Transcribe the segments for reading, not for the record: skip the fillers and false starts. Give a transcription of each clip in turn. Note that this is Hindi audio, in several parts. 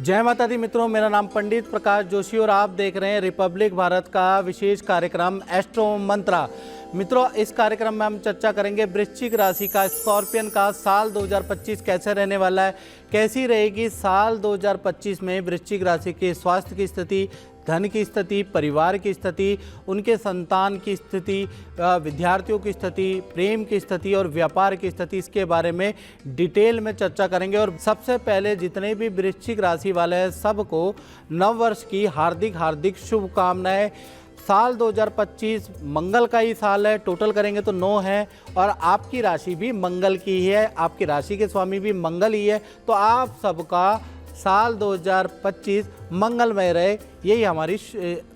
जय माता दी मित्रों, मेरा नाम पंडित प्रकाश जोशी और आप देख रहे हैं रिपब्लिक भारत का विशेष कार्यक्रम एस्ट्रो मंत्रा। मित्रों, इस कार्यक्रम में हम चर्चा करेंगे वृश्चिक राशि का, स्कॉर्पियन का साल 2025 कैसे रहने वाला है, कैसी रहेगी साल 2025 में वृश्चिक राशि के स्वास्थ्य की स्थिति, धन की स्थिति, परिवार की स्थिति, उनके संतान की स्थिति, विद्यार्थियों की स्थिति, प्रेम की स्थिति और व्यापार की स्थिति, इसके बारे में डिटेल में चर्चा करेंगे। और सबसे पहले जितने भी वृश्चिक राशि वाले हैं सबको नव वर्ष की हार्दिक हार्दिक शुभकामनाएं। साल 2025 मंगल का ही साल है, टोटल करेंगे तो 9 है और आपकी राशि भी मंगल की ही है, आपकी राशि के स्वामी भी मंगल ही है। तो आप सबका साल 2025 मंगलमय रहे, यही हमारी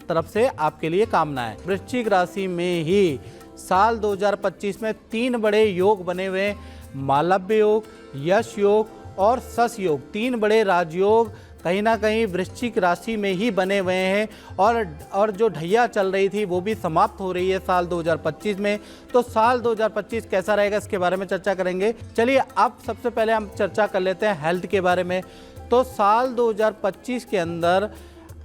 तरफ से आपके लिए कामना है। वृश्चिक राशि में ही साल 2025 में 3 बड़े योग बने हुए हैं, मालव्य योग, यश योग और सस योग। 3 बड़े राजयोग कहीं ना कहीं वृश्चिक राशि में ही बने हुए हैं और जो ढैया चल रही थी वो भी समाप्त हो रही है साल 2025 में। तो साल 2025 कैसा रहेगा इसके बारे में चर्चा करेंगे। चलिए अब सबसे पहले हम चर्चा कर लेते हैं हेल्थ के बारे में। तो साल 2025 के अंदर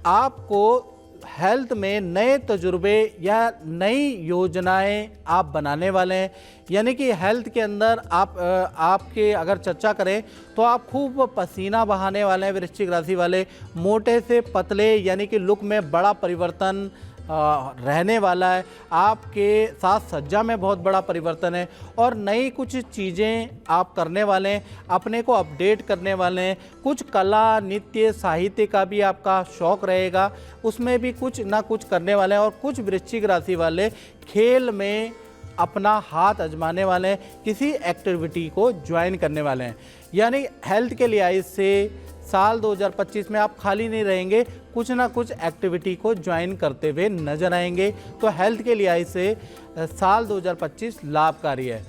आपको हेल्थ में नए तजुर्बे या नई योजनाएं आप बनाने वाले हैं। यानी कि हेल्थ के अंदर आपके अगर चर्चा करें तो आप खूब पसीना बहाने वाले हैं वृश्चिक राशि वाले। मोटे से पतले यानी कि लुक में बड़ा परिवर्तन रहने वाला है। आपके साथ सज्जा में बहुत बड़ा परिवर्तन है और नई कुछ चीज़ें आप करने वाले हैं, अपने को अपडेट करने वाले हैं। कुछ कला, नृत्य, साहित्य का भी आपका शौक़ रहेगा, उसमें भी कुछ ना कुछ करने वाले हैं। और कुछ वृश्चिक राशि वाले खेल में अपना हाथ आजमाने वाले हैं, किसी एक्टिविटी को ज्वाइन करने वाले हैं। यानी हेल्थ के लिहाज से साल 2025 में आप खाली नहीं रहेंगे, कुछ ना कुछ एक्टिविटी को ज्वाइन करते हुए नजर आएंगे। तो हेल्थ के लिहाज से साल 2025 लाभकारी है।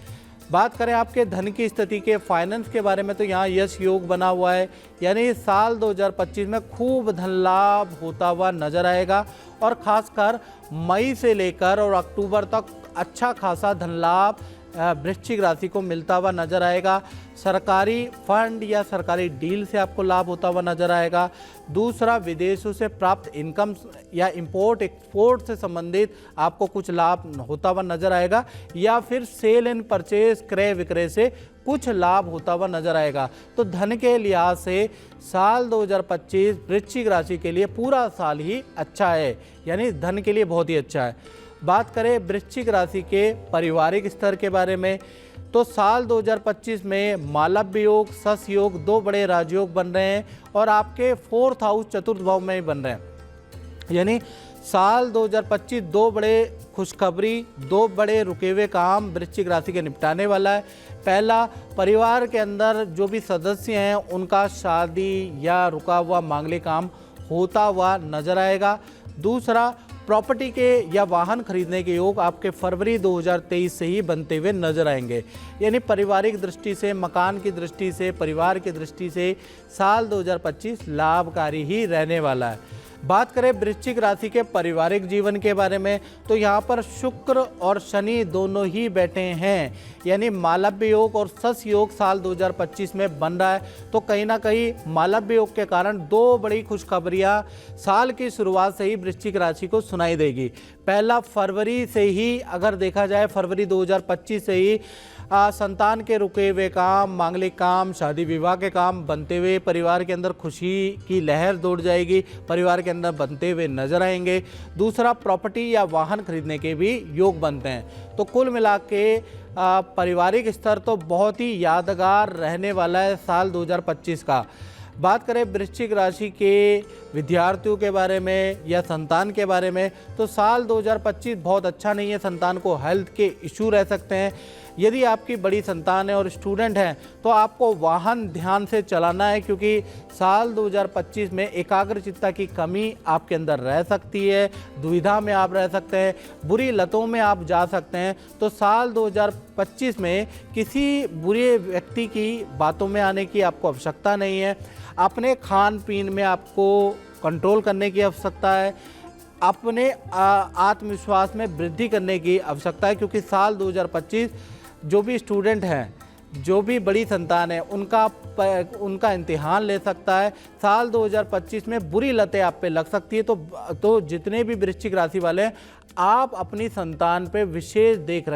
बात करें आपके धन की स्थिति के, फाइनेंस के बारे में, तो यहाँ यश योग बना हुआ है। यानी साल 2025 में खूब धन लाभ होता हुआ नजर आएगा और ख़ासकर मई से लेकर और अक्टूबर तक अच्छा खासा धन लाभ वृश्चिक राशि को मिलता हुआ नजर आएगा। सरकारी फंड या सरकारी डील से आपको लाभ होता हुआ नजर आएगा। दूसरा, विदेशों से प्राप्त इनकम या इंपोर्ट एक्सपोर्ट से संबंधित आपको कुछ लाभ होता हुआ नजर आएगा, या फिर सेल एंड परचेज, क्रय विक्रय से कुछ लाभ होता हुआ नजर आएगा। तो धन के लिहाज से साल 2025 वृश्चिक राशि के लिए पूरा साल ही अच्छा है, यानी धन के लिए बहुत ही अच्छा है। बात करें वृश्चिक राशि के पारिवारिक स्तर के बारे में, तो साल 2025 में मालव्य योग, सस योग, 2 बड़े राजयोग बन रहे हैं और आपके 4th हाउस, चतुर्थ भाव में ही बन रहे हैं। यानी साल 2025 2 बड़े खुशखबरी, 2 बड़े रुके हुए काम वृश्चिक राशि के निपटाने वाला है। पहला, परिवार के अंदर जो भी सदस्य हैं उनका शादी या रुका हुआ मांगलिक काम होता हुआ नजर आएगा। दूसरा, प्रॉपर्टी के या वाहन खरीदने के योग आपके फरवरी 2023 से ही बनते हुए नजर आएंगे। यानी पारिवारिक दृष्टि से, मकान की दृष्टि से, परिवार की दृष्टि से साल 2025 लाभकारी ही रहने वाला है। बात करें वृश्चिक राशि के पारिवारिक जीवन के बारे में, तो यहाँ पर शुक्र और शनि दोनों ही बैठे हैं। यानी मालव्य योग और सस योग साल 2025 में बन रहा है। तो कहीं ना कहीं मालव्य योग के कारण 2 बड़ी खुशखबरियाँ साल की शुरुआत से ही वृश्चिक राशि को सुनाई देगी। पहला, फरवरी से ही अगर देखा जाए, फरवरी 2025 से ही संतान के रुके हुए काम, मांगलिक काम, शादी विवाह के काम बनते हुए परिवार के अंदर खुशी की लहर दौड़ जाएगी, परिवार के अंदर बनते हुए नजर आएंगे। दूसरा, प्रॉपर्टी या वाहन खरीदने के भी योग बनते हैं। तो कुल मिला के पारिवारिक स्तर तो बहुत ही यादगार रहने वाला है साल 2025 का। बात करें वृश्चिक राशि के विद्यार्थियों के बारे में या संतान के बारे में, तो साल 2025 बहुत अच्छा नहीं है। संतान को हेल्थ के इशू रह सकते हैं। यदि आपकी बड़ी संतान है और स्टूडेंट हैं तो आपको वाहन ध्यान से चलाना है, क्योंकि साल 2025 में एकाग्रचित्ता की कमी आपके अंदर रह सकती है, दुविधा में आप रह सकते हैं, बुरी लतों में आप जा सकते हैं। तो साल 2025 में किसी बुरे व्यक्ति की बातों में आने की आपको आवश्यकता नहीं है। अपने खान पीन में आपको कंट्रोल करने की आवश्यकता है, अपने आत्मविश्वास में वृद्धि करने की आवश्यकता है, क्योंकि साल 2025 जो भी स्टूडेंट हैं जो भी बड़ी संतान है उनका इम्तिहान ले सकता है। साल 2025 में बुरी लतें आप पे लग सकती है। तो जितने भी वृश्चिक राशि वाले हैं, आप अपनी संतान पे विशेष देख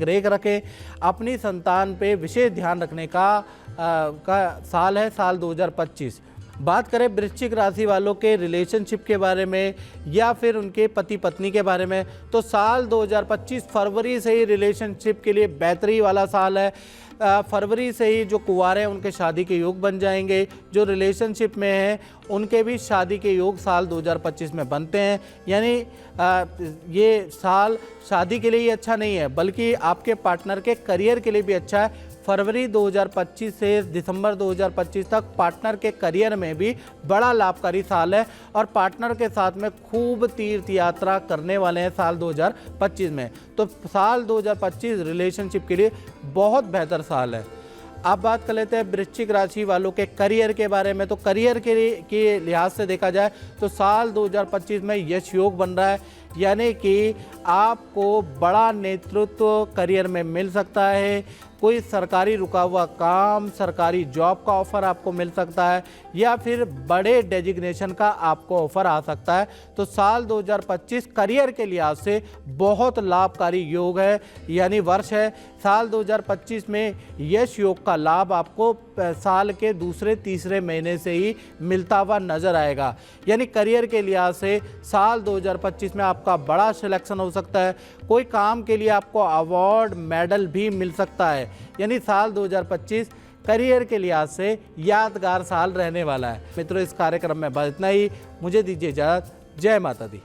रेख रखें। अपनी संतान पे विशेष ध्यान रखने का साल है साल 2025। बात करें वृश्चिक राशि वालों के रिलेशनशिप के बारे में या फिर उनके पति पत्नी के बारे में, तो साल 2025 फरवरी से ही रिलेशनशिप के लिए बेहतरी वाला साल है। फरवरी से ही जो कुंवारे हैं उनके शादी के योग बन जाएंगे। जो रिलेशनशिप में हैं उनके भी शादी के योग साल 2025 में बनते हैं। यानी ये साल शादी के लिए ही अच्छा नहीं है, बल्कि आपके पार्टनर के करियर के लिए भी अच्छा है। फरवरी 2025 से दिसंबर 2025 तक पार्टनर के करियर में भी बड़ा लाभकारी साल है और पार्टनर के साथ में खूब तीर्थ यात्रा करने वाले हैं साल 2025 में। तो साल 2025 रिलेशनशिप के लिए बहुत बेहतर साल है। अब बात कर लेते हैं वृश्चिक राशि वालों के करियर के बारे में। तो करियर के लिहाज से देखा जाए तो साल 2025 में यश योग बन रहा है, यानी कि आपको बड़ा नेतृत्व करियर में मिल सकता है। कोई सरकारी रुका हुआ काम, सरकारी जॉब का ऑफ़र आपको मिल सकता है या फिर बड़े डेजिग्नेशन का आपको ऑफ़र आ सकता है। तो साल 2025 करियर के लिहाज से बहुत लाभकारी योग है, यानी वर्ष है। साल 2025 में यश योग का लाभ आपको साल के दूसरे तीसरे महीने से ही मिलता हुआ नज़र आएगा। यानी करियर के लिहाज से साल 2025 में आपका बड़ा सिलेक्शन हो सकता है। कोई काम के लिए आपको अवार्ड मेडल भी मिल सकता है। यानी साल 2025 करियर के लिहाज से यादगार साल रहने वाला है। मित्रों, इस कार्यक्रम में बस इतना ही। मुझे दीजिए इजाज़त। जय माता दी।